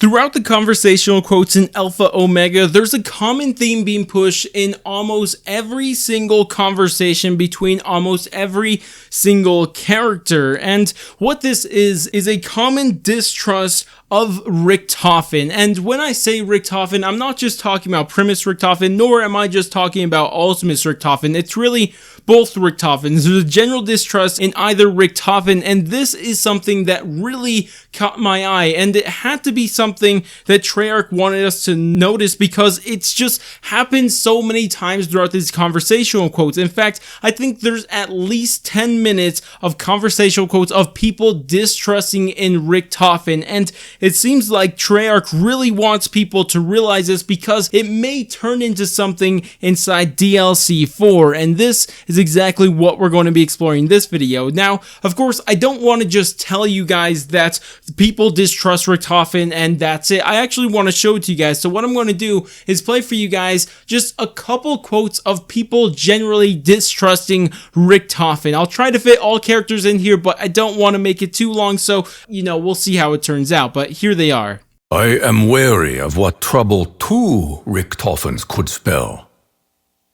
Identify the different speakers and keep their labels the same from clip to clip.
Speaker 1: Throughout the conversational quotes in Alpha Omega, there's a common theme being pushed in almost every single conversation between almost every single character. And what this is a common distrust of Richtofen. And when I say Richtofen, I'm not just talking about Primis Richtofen, nor am I just talking about Ultimis Richtofen. It's really both Richtofens. There's a general distrust in either Richtofen, and this is something that really caught my eye, and it had to be something that Treyarch wanted us to notice because it's just happened so many times throughout these conversational quotes. In fact, I think there's at least 10 minutes of conversational quotes of people distrusting in Richtofen, and it seems like Treyarch really wants people to realize this because it may turn into something inside DLC 4, and this is exactly what we're going to be exploring in this video. Now, of course, I don't want to just tell you guys that people distrust Richtofen and that's it. I actually want to show it to you guys. So what I'm going to do is play for you guys just a couple quotes of people generally distrusting Richtofen. I'll try to fit all characters in here, but I don't want to make it too long, so, we'll see how it turns out. But here they are.
Speaker 2: I am wary of what trouble two Richtofens could spell.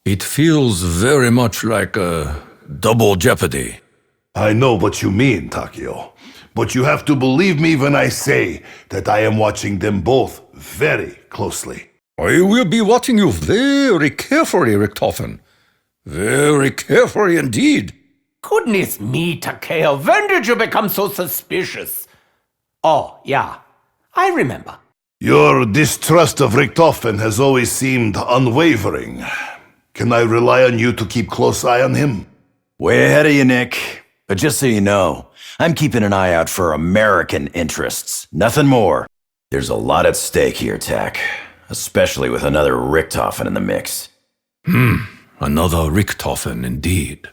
Speaker 2: It feels very much like a double jeopardy.
Speaker 3: I know what you mean, Takio. But you have to believe me when I say that I am watching them both very closely.
Speaker 2: I will be watching you very carefully, Richtofen. Very carefully indeed.
Speaker 4: Goodness me, Takeo, when did you become so suspicious? Oh, yeah, I remember.
Speaker 3: Your distrust of Richtofen has always seemed unwavering. Can I rely on you to keep close eye on him?
Speaker 5: Way ahead of you, Nick. But just so you know, I'm keeping an eye out for American interests. Nothing more. There's a lot at stake here, Tak. Especially with another Richtofen in the mix.
Speaker 2: Another Richtofen indeed.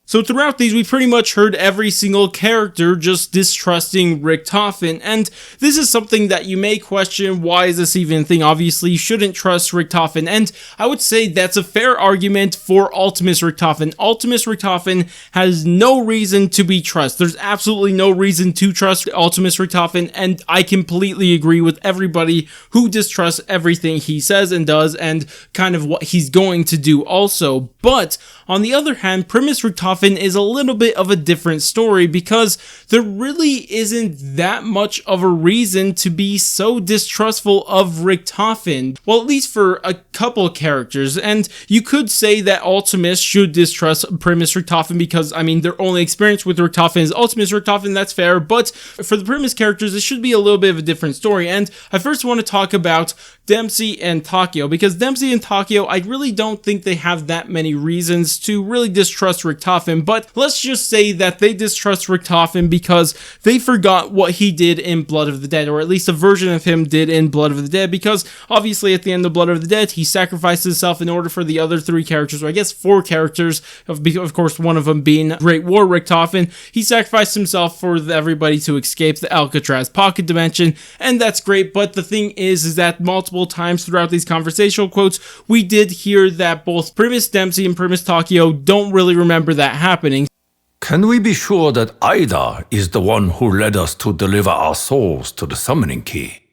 Speaker 1: So throughout these, we pretty much heard every single character just distrusting Richtofen, and this is something that you may question, why is this even a thing? Obviously, you shouldn't trust Richtofen, and I would say that's a fair argument for Ultimis Richtofen. Ultimis Richtofen has no reason to be trusted. There's absolutely no reason to trust Ultimis Richtofen, and I completely agree with everybody who distrusts everything he says and does, and kind of what he's going to do also. But on the other hand, Primis Richtofen is a little bit of a different story because there really isn't that much of a reason to be so distrustful of Richtofen. Well, at least for a couple characters, and you could say that Ultimis should distrust Primis Richtofen because, their only experience with Richtofen is Ultimis Richtofen, that's fair, but for the Primis characters, it should be a little bit of a different story, and I first want to talk about Dempsey and Takio, because Dempsey and Takio, I really don't think they have that many reasons to really distrust Richtofen, but let's just say that they distrust Richtofen because they forgot what he did in Blood of the Dead, or at least a version of him did in Blood of the Dead, because obviously at the end of Blood of the Dead, he sacrificed himself in order for the other three characters, or I guess four characters, of course one of them being Great War Richtofen. He sacrificed himself for everybody to escape the Alcatraz pocket dimension, and that's great, but the thing is that multiple times throughout these conversational quotes, we did hear that both Primis Dempsey and Primis Takio don't really remember that happening.
Speaker 2: Can we be sure that Ida is the one who led us to deliver our souls to the summoning key?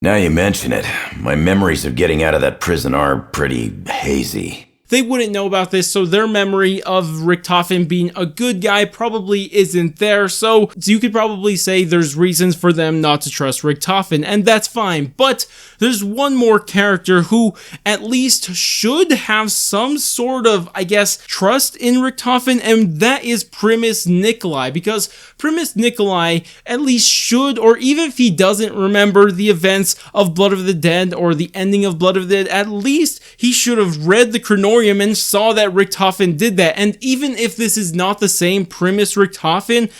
Speaker 5: Now you mention it, my memories of getting out of that prison are pretty hazy.
Speaker 1: They wouldn't know about this, so their memory of Richtofen being a good guy probably isn't there, so you could probably say there's reasons for them not to trust Richtofen, and that's fine. But there's one more character who at least should have some sort of, trust in Richtofen, and that is Primis Nikolai, because Primis Nikolai at least should, or even if he doesn't remember the events of Blood of the Dead or the ending of Blood of the Dead, at least he should have read the Chronorium and saw that Richtofen did that. And even if this is not the same Primis Richtofen,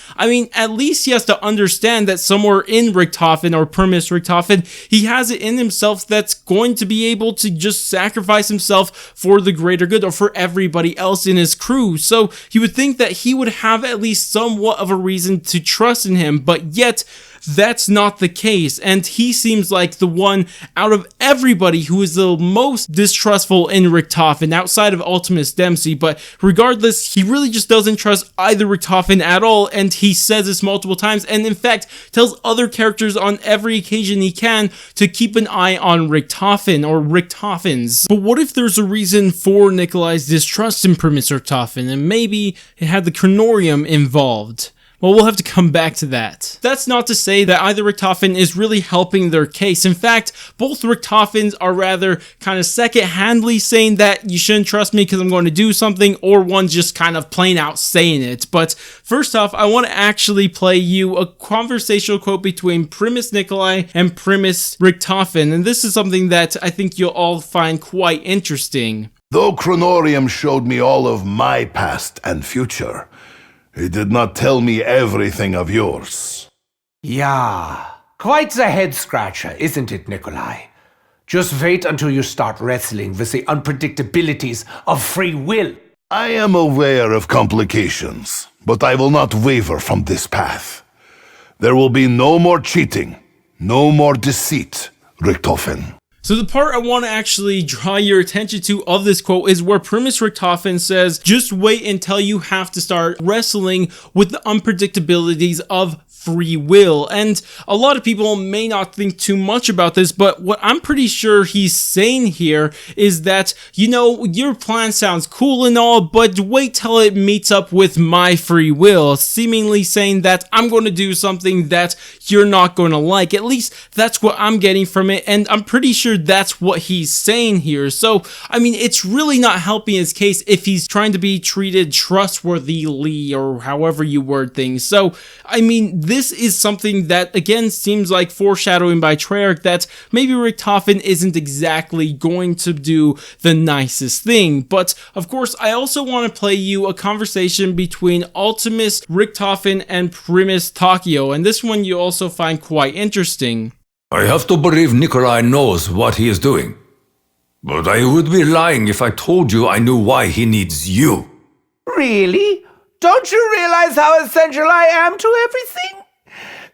Speaker 1: at least he has to understand that somewhere in Richtofen or Primis Richtofen, he has it in himself that's going to be able to just sacrifice himself for the greater good or for everybody else in his crew. So you would think that he would have at least somewhat of a reason to trust in him, but yet that's not the case, and he seems like the one out of everybody who is the most distrustful in Richtofen outside of Ultimus Dempsey. But regardless, he really just doesn't trust either Richtofen at all, and he says this multiple times, and in fact tells other characters on every occasion he can to keep an eye on Richtofen or Richtofens. But what if there's a reason for Nikolai's distrust in Primis Richtofen, and maybe it had the Chronorium involved? Well, we'll have to come back to that. That's not to say that either Richtofen is really helping their case. In fact, both Richtofens are rather kind of second-handedly saying that you shouldn't trust me because I'm going to do something, or one's just kind of plain out saying it. But first off, I want to actually play you a conversational quote between Primis Nikolai and Primis Richtofen, and this is something that I think you'll all find quite interesting.
Speaker 3: Though Chronorium showed me all of my past and future, it did not tell me everything of yours.
Speaker 4: Yeah, quite the head-scratcher, isn't it, Nikolai? Just wait until you start wrestling with the unpredictabilities of free will.
Speaker 3: I am aware of complications, but I will not waver from this path. There will be no more cheating, no more deceit, Richtofen.
Speaker 1: So the part I want to actually draw your attention to of this quote is where Primis Richtofen says, just wait until you have to start wrestling with the unpredictabilities of free will. And a lot of people may not think too much about this, but what I'm pretty sure he's saying here is that, you know, your plan sounds cool and all, but wait till it meets up with my free will, seemingly saying that I'm going to do something that you're not going to like. At least that's what I'm getting from it, and I'm pretty sure that's what he's saying here. So, I mean, it's really not helping his case if he's trying to be treated trustworthily, or however you word things. So, I mean, this is something that, again, seems like foreshadowing by Treyarch that maybe Richtofen isn't exactly going to do the nicest thing. But, of course, I also want to play you a conversation between Ultimis Richtofen and Primis Takio, and this one you also find quite interesting.
Speaker 2: I have to believe Nikolai knows what he is doing. But I would be lying if I told you I knew why he needs you.
Speaker 4: Really? Don't you realize how essential I am to everything?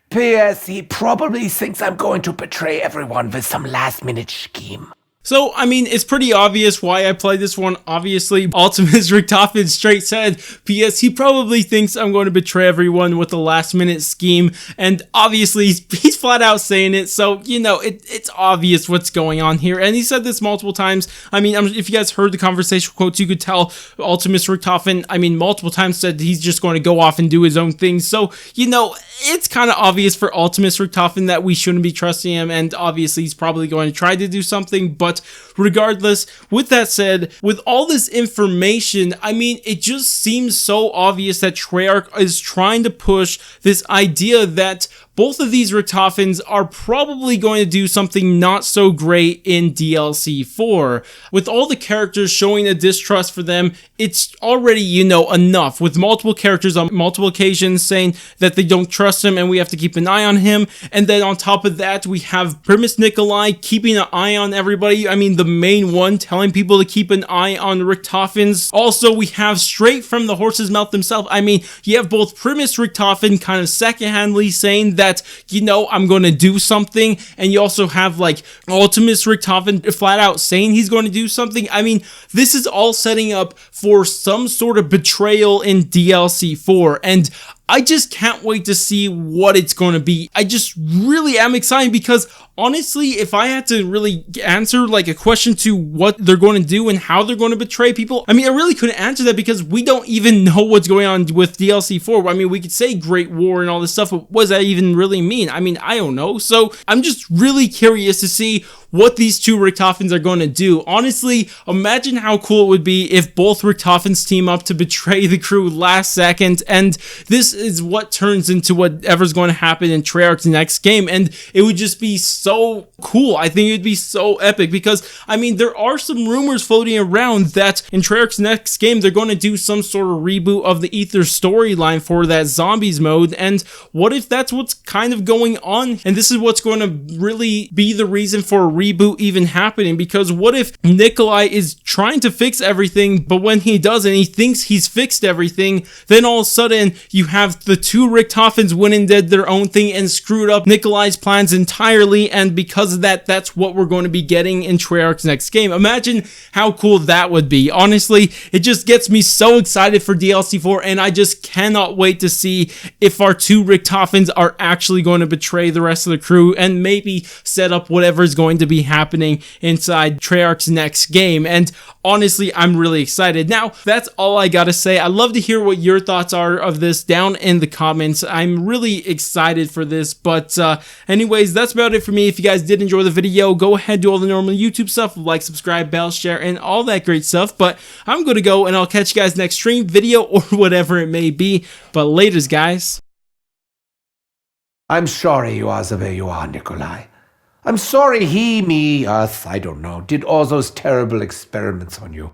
Speaker 4: P.S. He probably thinks I'm going to betray everyone with some last-minute scheme.
Speaker 1: So, I mean, it's pretty obvious why I played this one. Obviously, Ultimis Richtofen straight said, P.S. he probably thinks I'm going to betray everyone with a last-minute scheme, and obviously, he's flat out saying it, so, you know, it's obvious what's going on here, and he said this multiple times. I mean, if you guys heard the conversation quotes, you could tell Ultimis Richtofen, I mean, multiple times said he's just going to go off and do his own thing, so, you know, it's kind of obvious for Ultimis Richtofen that we shouldn't be trusting him, and obviously, he's probably going to try to do something, but regardless, with that said, with all this information, I mean, it just seems so obvious that Treyarch is trying to push this idea that both of these Richtofens are probably going to do something not so great in DLC 4. With all the characters showing a distrust for them, it's already, you know, enough. With multiple characters on multiple occasions saying that they don't trust him and we have to keep an eye on him. And then on top of that, we have Primis Nikolai keeping an eye on everybody. I mean, the main one telling people to keep an eye on Richtofens. Also, we have straight from the horse's mouth himself. I mean, you have both Primis Richtofen kind of second-handedly saying that, you know, I'm going to do something, and you also have like Ultimis Richtofen flat out saying he's going to do something. I mean, this is all setting up for some sort of betrayal in DLC 4, and I just can't wait to see what it's going to be. I just really am excited because honestly, if I had to really answer like a question to what they're going to do and how they're going to betray people, I mean, I really couldn't answer that because we don't even know what's going on with DLC 4. I mean, we could say Great War and all this stuff, but what does that even really mean? I mean, I don't know. So I'm just really curious to see what these two Richtofens are going to do. Honestly, imagine how cool it would be if both Richtofens team up to betray the crew last second, and this is what turns into whatever's going to happen in Treyarch's next game, and it would just be so cool. I think it would be so epic because, I mean, there are some rumors floating around that in Treyarch's next game, they're going to do some sort of reboot of the Ether storyline for that zombies mode, and what if that's what's kind of going on, and this is what's going to really be the reason for reboot even happening, because what if Nikolai is trying to fix everything, but when he doesn't, he thinks he's fixed everything, then all of a sudden you have the two Richtofens went and did their own thing and screwed up Nikolai's plans entirely, and because of that, that's what we're going to be getting in Treyarch's next game. Imagine how cool that would be. Honestly, it just gets me so excited for DLC 4, and I just cannot wait to see if our two Richtofens are actually going to betray the rest of the crew and maybe set up whatever is going to be happening inside Treyarch's next game. And honestly, I'm really excited. Now, that's all I gotta say. I'd love to hear what your thoughts are of this down in the comments. I'm really excited for this, but anyways, that's about it for me. If you guys did enjoy the video, go ahead, do all the normal YouTube stuff, like, subscribe, bell, share, and all that great stuff. But I'm gonna go, and I'll catch you guys next stream, video, or whatever it may be. But laters, guys.
Speaker 4: I'm sorry you are the way you are, Nikolai. I'm sorry he, me, us, I don't know, did all those terrible experiments on you.